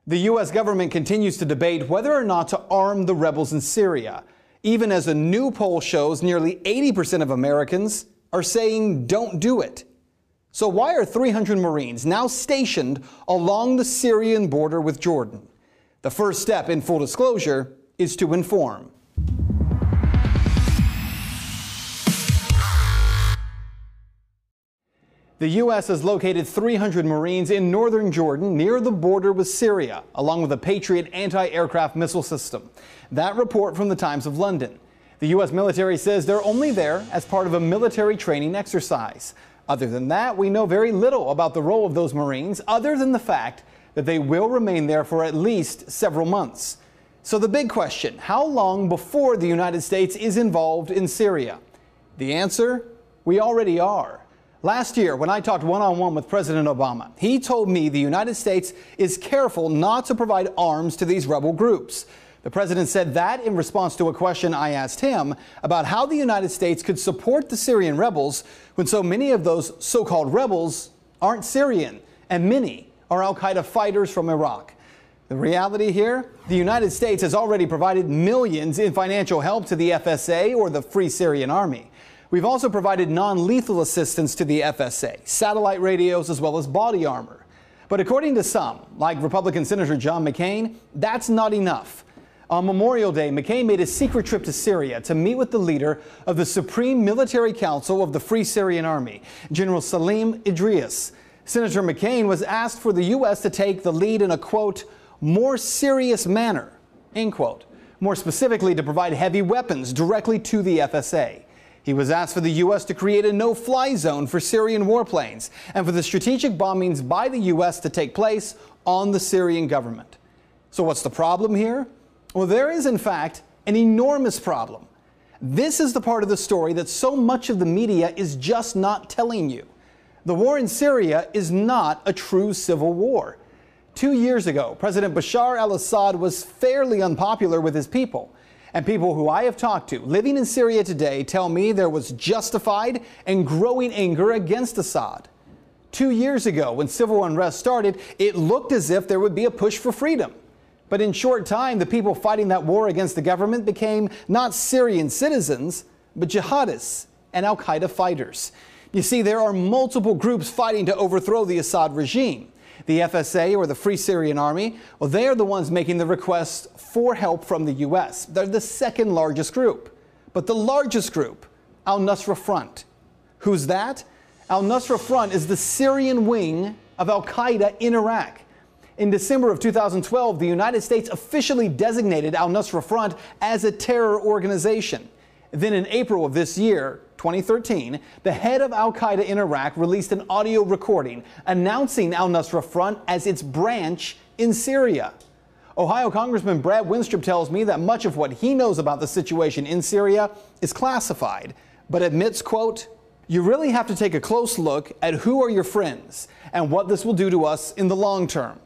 The U.S. government continues to debate whether or not to arm the rebels in Syria, even as a new poll shows nearly 80% of Americans are saying don't do it. So why are 300 Marines now stationed along the Syrian border with Jordan? The first step in full disclosure is to inform. The U.S. has located 300 Marines in northern Jordan near the border with Syria, along with a Patriot anti-aircraft missile system. That report from the Times of London. The U.S. military says they're only there as part of a military training exercise. Other than that, we know very little about the role of those Marines, other than the fact that they will remain there for at least several months. So the big question, how long before the United States is involved in Syria? The answer, we already are. Last year, when I talked one-on-one with President Obama, he told me the United States is careful not to provide arms to these rebel groups. The president said that in response to a question I asked him about how the United States could support the Syrian rebels when so many of those so-called rebels aren't Syrian, and many are al-Qaeda fighters from Iraq. The reality here, the United States has already provided millions in financial help to the FSA, or the Free Syrian Army. We've also provided non-lethal assistance to the FSA, satellite radios, as well as body armor. But according to some, like Republican Senator John McCain, that's not enough. On Memorial Day, McCain made a secret trip to Syria to meet with the leader of the Supreme Military Council of the Free Syrian Army, General Salim Idris. Senator McCain was asked for the U.S. to take the lead in a, quote, more serious manner, end quote. More specifically, to provide heavy weapons directly to the FSA. He was asked for the U.S. to create a no-fly zone for Syrian warplanes and for the strategic bombings by the U.S. to take place on the Syrian government. So what's the problem here? Well, there is, in fact, an enormous problem. This is the part of the story that so much of the media is just not telling you. The war in Syria is not a true civil war. 2 years ago, President Bashar al-Assad was fairly unpopular with his people. And people who I have talked to living in Syria today tell me there was justified and growing anger against Assad. 2 years ago, when civil unrest started, it looked as if there would be a push for freedom. But in short time, the people fighting that war against the government became not Syrian citizens, but jihadists and al-Qaeda fighters. You see, there are multiple groups fighting to overthrow the Assad regime. The FSA, or the Free Syrian Army, well, they are the ones making the request for help from the U.S. They're the second largest group. But the largest group, al-Nusra Front. Who's that? Al-Nusra Front is the Syrian wing of al-Qaeda in Iraq. In December of 2012, the United States officially designated al-Nusra Front as a terror organization. Then in April of this year, 2013, the head of al-Qaeda in Iraq released an audio recording announcing al-Nusra Front as its branch in Syria. Ohio Congressman Brad Winstrup tells me that much of what he knows about the situation in Syria is classified, but admits, quote, you really have to take a close look at who are your friends and what this will do to us in the long term.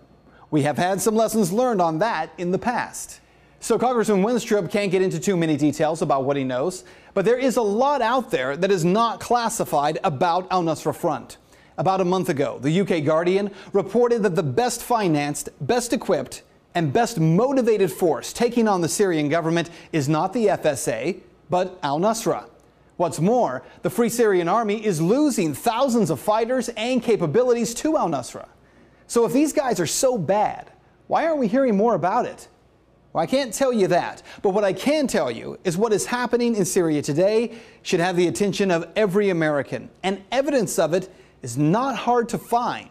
We have had some lessons learned on that in the past. So Congressman Winstrup can't get into too many details about what he knows, but there is a lot out there that is not classified about al-Nusra Front. About a month ago, the UK Guardian reported that the best financed, best equipped, and best motivated force taking on the Syrian government is not the FSA, but al-Nusra. What's more, the Free Syrian Army is losing thousands of fighters and capabilities to al-Nusra. So if these guys are so bad, why aren't we hearing more about it? Well, I can't tell you that, but what I can tell you is what is happening in Syria today should have the attention of every American, and evidence of it is not hard to find.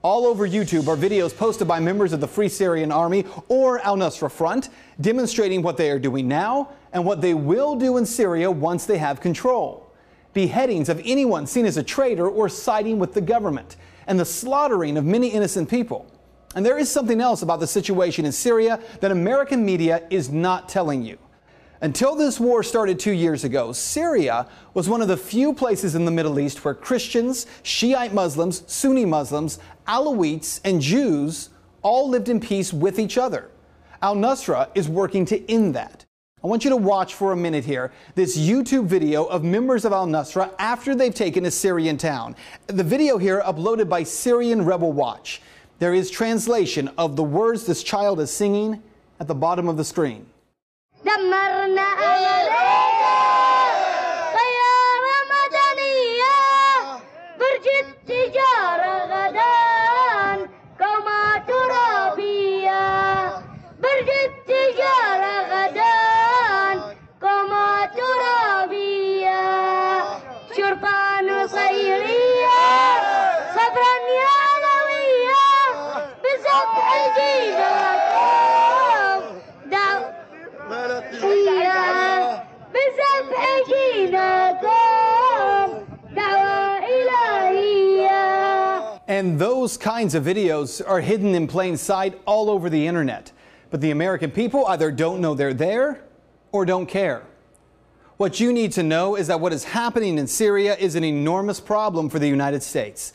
All over YouTube are videos posted by members of the Free Syrian Army or al-Nusra Front demonstrating what they are doing now and what they will do in Syria once they have control. Beheadings of anyone seen as a traitor or siding with the government, and the slaughtering of many innocent people. And there is something else about the situation in Syria that American media is not telling you. Until this war started 2 years ago, Syria was one of the few places in the Middle East where Christians, Shiite Muslims, Sunni Muslims, Alawites, and Jews all lived in peace with each other. Al-Nusra is working to end that. I want you to watch for a minute here this YouTube video of members of al-Nusra after they've taken a Syrian town. The video here uploaded by Syrian Rebel Watch. There is translation of the words this child is singing at the bottom of the screen. دمرنا أمريكا طيارة مدنية برج التجارة غدا قومة ترابية برج التجارة غدا قومة ترابية شرطة نصيرية صبرا يا علوية بزبح جينكم بزبح جينكم دعوة إلهية. And those kinds of videos are hidden in plain sight all over the internet. But the American people either don't know they're there or don't care. What you need to know is that what is happening in Syria is an enormous problem for the United States.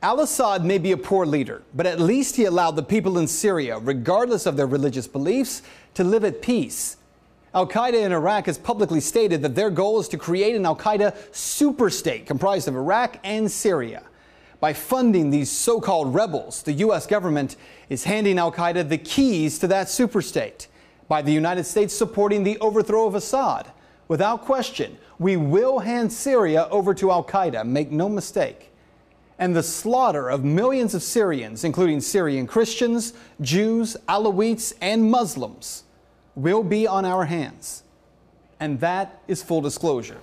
Al-Assad may be a poor leader, but at least he allowed the people in Syria, regardless of their religious beliefs, to live at peace. Al-Qaeda in Iraq has publicly stated that their goal is to create an Al-Qaeda superstate comprised of Iraq and Syria. By funding these so-called rebels, the U.S. government is handing Al-Qaeda the keys to that superstate. By the United States supporting the overthrow of Assad, without question, we will hand Syria over to Al-Qaeda, make no mistake. And the slaughter of millions of Syrians, including Syrian Christians, Jews, Alawites, and Muslims, will be on our hands. And that is full disclosure.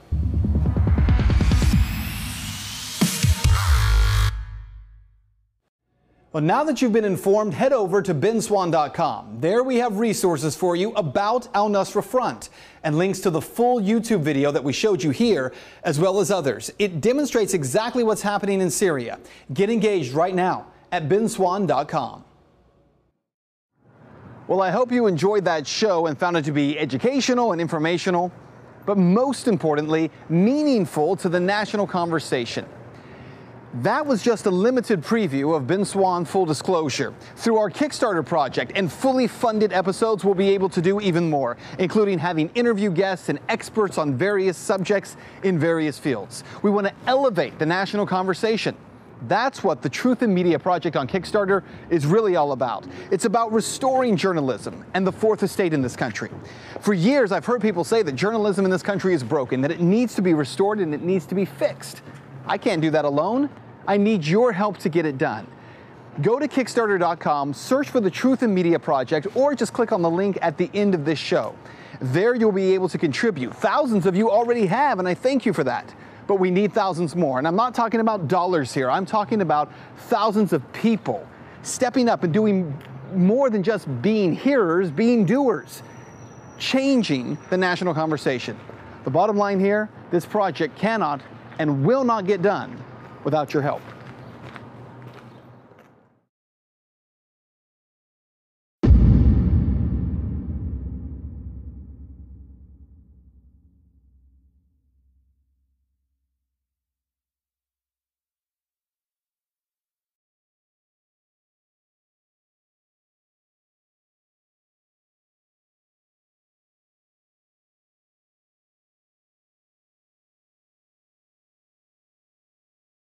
Well, now that you've been informed, head over to Swann.com. There we have resources for you about Al-Nusra Front and links to the full YouTube video that we showed you here, as well as others. It demonstrates exactly what's happening in Syria. Get engaged right now at Swann.com. Well, I hope you enjoyed that show and found it to be educational and informational, but most importantly, meaningful to the national conversation. That was just a limited preview of Swann Full Disclosure. Through our Kickstarter project and fully funded episodes, we'll be able to do even more, including having interview guests and experts on various subjects in various fields. We want to elevate the national conversation. That's what the Truth in Media project on Kickstarter is really all about. It's about restoring journalism and the fourth estate in this country. For years, I've heard people say that journalism in this country is broken, that it needs to be restored and it needs to be fixed. I can't do that alone. I need your help to get it done. Go to Kickstarter.com, search for the Truth in Media project, or just click on the link at the end of this show. There you'll be able to contribute. Thousands of you already have, and I thank you for that. But we need thousands more. And I'm not talking about dollars here. I'm talking about thousands of people stepping up and doing more than just being hearers, being doers, changing the national conversation. The bottom line here, this project cannot and will not get done without your help.